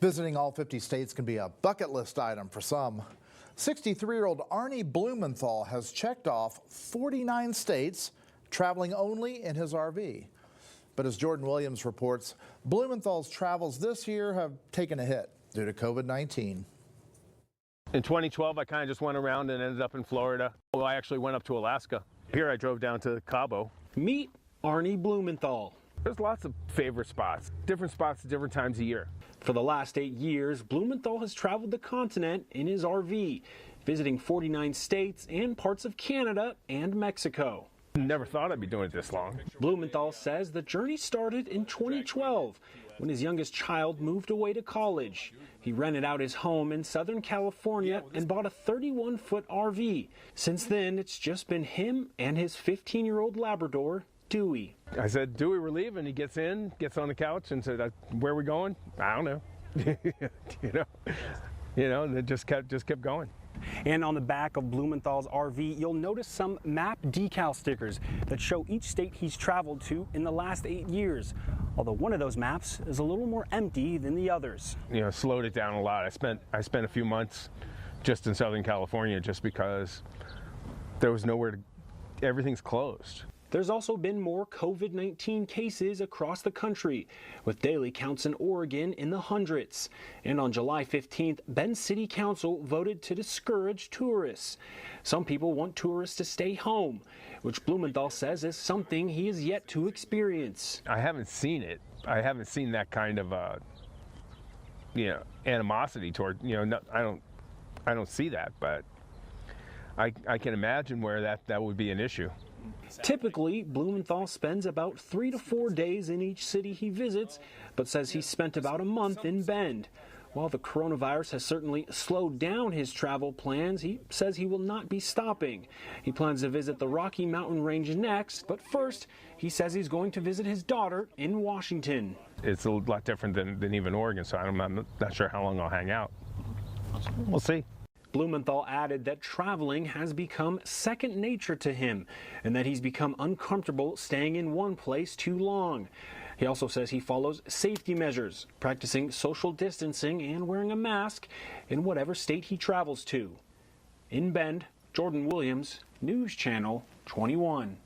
Visiting all 50 states can be a bucket list item for some. 63-year-old Arnie Blumenthal has checked off 49 states, traveling only in his RV. But as Jordan Williams reports, Blumenthal's travels this year have taken a hit due to COVID-19. In 2012, I kind of just went around and ended up in Florida. Well, I actually went up to Alaska. Here I drove down to Cabo. Meet Arnie Blumenthal. There's lots of favorite spots, different spots at different times of year. For the last 8 years, Blumenthal has traveled the continent in his RV, visiting 49 states and parts of Canada and Mexico. Never thought I'd be doing it this long. Blumenthal says the journey started in 2012 when his youngest child moved away to college. He rented out his home in Southern California and bought a 31-foot RV. Since then, it's just been him and his 15-year-old Labrador, Dewey. I said, Dewey, we're leaving. He gets in, gets on the couch and said, where are we going? I don't know. And it just kept going. And on the back of Blumenthal's RV, you'll notice some map decal stickers that show each state he's traveled to in the last 8 years. Although one of those maps is a little more empty than the others. Slowed it down a lot. I spent a few months just in Southern California just because there was nowhere to, everything's closed. There's also been more COVID-19 cases across the country, with daily counts in Oregon in the hundreds. And on July 15th, Bend City Council voted to discourage tourists. Some people want tourists to stay home, which Blumenthal says is something he has yet to experience. I haven't seen it. I haven't seen that kind of animosity toward, I don't see that, but I can imagine where that would be an issue. Typically, Blumenthal spends about 3 to 4 days in each city he visits, but says he spent about a month in Bend. While the coronavirus has certainly slowed down his travel plans, he says he will not be stopping. He plans to visit the Rocky Mountain Range next, but first, he says he's going to visit his daughter in Washington. It's a lot different than even Oregon, so I'm not sure how long I'll hang out. We'll see. Blumenthal added that traveling has become second nature to him and that he's become uncomfortable staying in one place too long. He also says he follows safety measures, practicing social distancing and wearing a mask in whatever state he travels to. In Bend, Jordan Williams, News Channel 21.